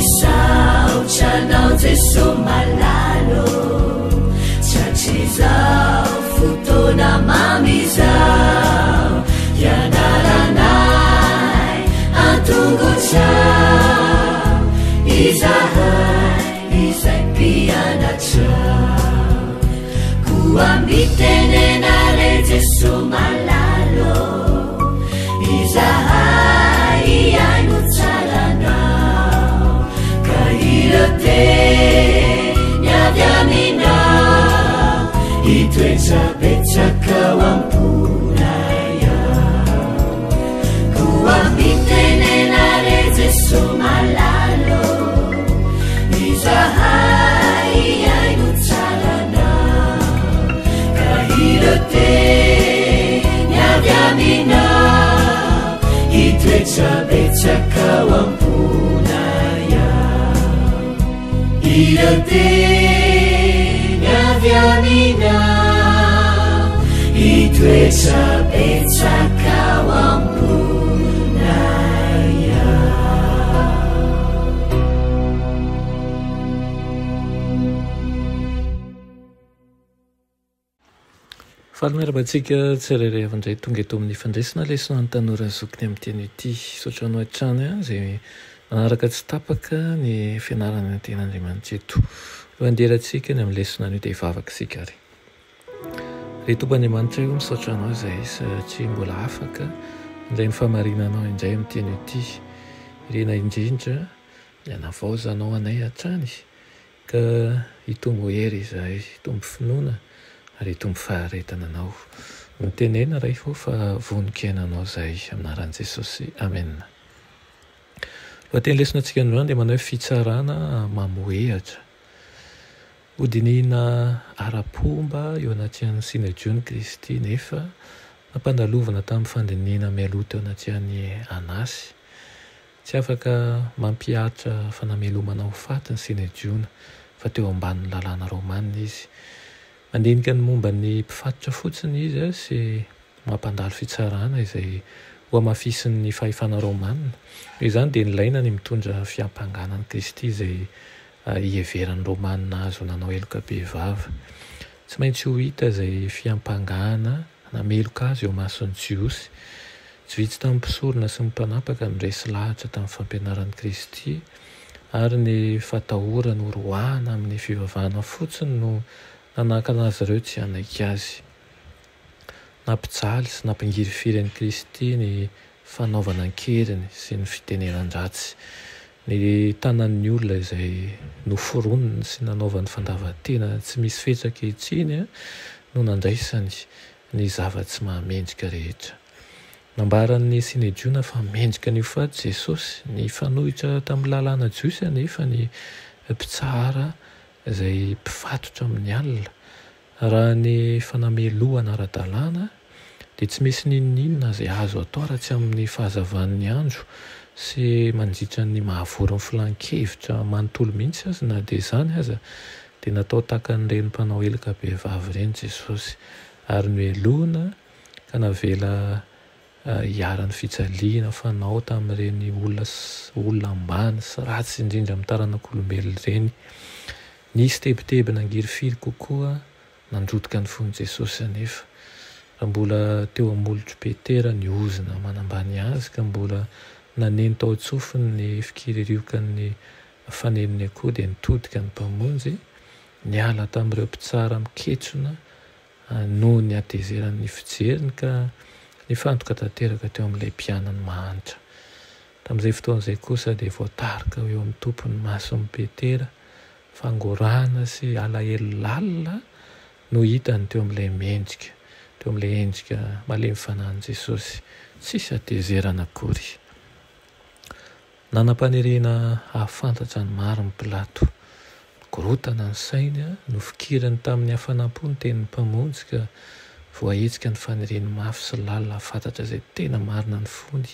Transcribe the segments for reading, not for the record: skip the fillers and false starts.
misaotranao jeso malalo tratrizao fotoana mamizao ianaranay antongotrao izahay izay mpianatrao koambitenenare jeso malalo izahay iaino tsaranao ka irote niavy aminao itoetsapetsakao amponaya koambitenenare jeso malalo izahay iaino tsaranao ka irote niavy aminao itoetsapetsakao amponaya irote niavy aminao itoetsapetsakao amponaya. Fahameramatsika tsirairay avy indray tonga eto amin'ny fandraisana lesona ny tanora zokiny amin'ny teny ity sotra anao hatrany izay manaraka tsy tapaka ny fianarana ny ten'Andriamanitra eto. Lohanderantsika ny amin'ny lesona anio dia hivavaka isika ary. Ry Tompon'Andriamanitra io misaotra anao izay satria mbola afaka indray ny fahamarinanao indray amin'ny teny ity. Irena indrindra nianavaoza anao anay hatrany ka hitombo hery izahay, hitombo finoana ary hitombo faharetana anao. Mitenena ray fo fa vonin-kainanao izay aminaran'i Jesosy. Amen. Lohateny lesona antsika androany dia manao hoe fitsarana mamoehatra. Hodinina ara-pomba eo anatin'ny Sinaijon'i Kristy nefa nampandalovana tamin'ny fandinihana mialoha teo anatin'ny Anasy. Tsy afaka mampiatra fanamelomana ho faty ny Sinaijona fa teo ambanin'ny lalàna romanina izy. Mandinika ny momba ny mpifatotra fotsiny izy sy mampandalo fitsarana izay ho amafisin'ny fahefana romanina. Izany dia nilaina ny mitondra fiampanganan'i Kristy izay iheveran'ny romanina azo nanao eloka be vava. Tsy maintsy ho hita izay fiampangana nameloka azy eo mason'ny Jiosy. Tsy vitsy tamin'ny mpisorona sy ny mpanapaka ny resy lahatra tamin'ny fampianaran'i Kristy ary ny fatahorany horohana amin'ny fivavahana fotsiny no nanakana azy ireo tsy hanaiky azy. Nampijaly sy nampingirifiry an'i Kristy ny fanaovana ankeriny sy ny fitenenan-dratsy. Ny tanan'ny olona izay noforoniny sy nanaovany fandavan-tena tsy misy fetsaka ankehitriny no nandraisany ny zava-tsy mahamendrika rehetra. Nambaran'ny Sinaijiona fa mendrika an'io faty Jesosy, ny fanohitra tamin'ny lalàna jiosy anefa ny mpitsara izay mpifatotra amin'ny alina. Raha ny fanamelohana ara-dalàna dia tsy misy n'inon'inona izay azo atao raha tsy amin'ny fahazavan'ny andro sy mandritra ny mahavory ny filan-kevitra manontolo mihitsy azy na dia izany aza dia natao tahaka n'ireny mpanao eloka be vavy ireny Jesosy ary noeloana ka navela hiara-ny fijaliana fanao tamin'ireny olona ambany sy ratsy indrindra amin'ny taranak'olombelona ireny. Nisy tebitebina angiry-firy kokoa nandrotika ny fon'i Jesosy anefa. Raha mbola teo amolotro Petera ny ozina manambany azy ka mbola naneny tao tsofiny ny fikiririokany faneniny akoho dia nitodika ny mpamonjy, niala tamin'ireo mpitsara miketsona noho ny atezeran'ny fijeriny ka nifantoka tanteraka teo amin'ilay mpianany mahantra. Tamin'izay fotoan'izay kosa dia voatarika eo amin'ny tompony mason'ny Petera, fangorana sy alahelo lalina no hitany teo amin'ilay mendrika, teo amin'ilay endrika malemy fanahin'i Jesosy, tsisy atezerana akory. Nanam-panerena ahafantatra ny maro ny Pilato. Korotana ny sainy nofikirany tamin'ny hafanampony tenin'ny mpamonjy ka voahetsika ny fanereny mafy sy lalina ahafantatra izay tena marina ny fony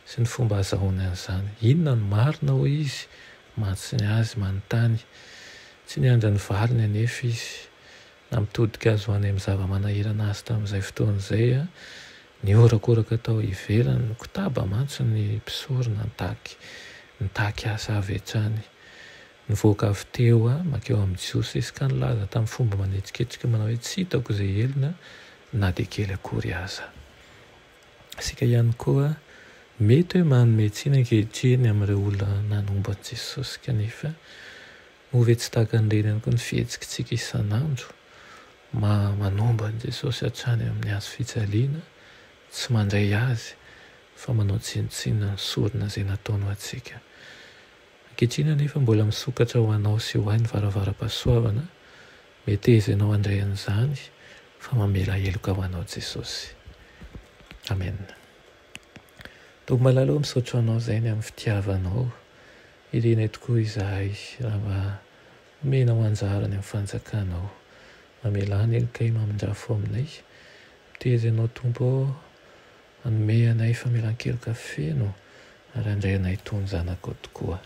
sy ny fomba azahoany an'izany. Inona ny marina ho izy? Matsiny azy manontany. Tsy niandra ny valiny anefa izy. Namitodika azy ho any amin'ny zava-manahirana azy tamin'izay fotoan'izay niorakoraka tao ivelany, kotaba mantsy ny mpisorona ntaky. nitaky asa avy hatrany. Nivoaka avy teo makeo amin'ny Jesosy izy ka nilaza tamin'ny fomba manetsiketsika manao hoe tsy hitako izay elona na dia kely akory aza. Isika ihany koa mety hoe manome tsiny ankehitriny amin'ireo olona nanombo an'i Jesosy kanefa ovy tsy tahaka an'ireny ihany koa ny fihetsika isan'andro manombo an'i Jesosy hatrany amin'ny hazo fijaliana, tsy mandray azy fa manao tsinotsinona ny sorona izay nataony ho antsika. Ankehitriny anefa mbola misokatra ho anao sy ho ahy ny varavara-pahasoavana, mety ianao handray an'izany fa mamela heloka ho anao Jesosy. Amen. Toa malalo misaotra anao izay ny amin'ny fitiavanao, ireny tokoa izahay raha omenao anjara ny amin'ny fanjakanao, mamela ny heloka mamindrafo aminay, mitezy anao Tompo hanome anay famelan-keloka feno ary handray anay toy ny zanakao tokoa.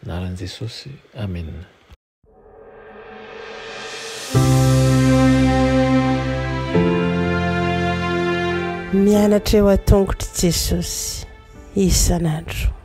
Anaran'i Jesosy. Amen. Mianatra eo an-tongotra Jesosy isan'andro.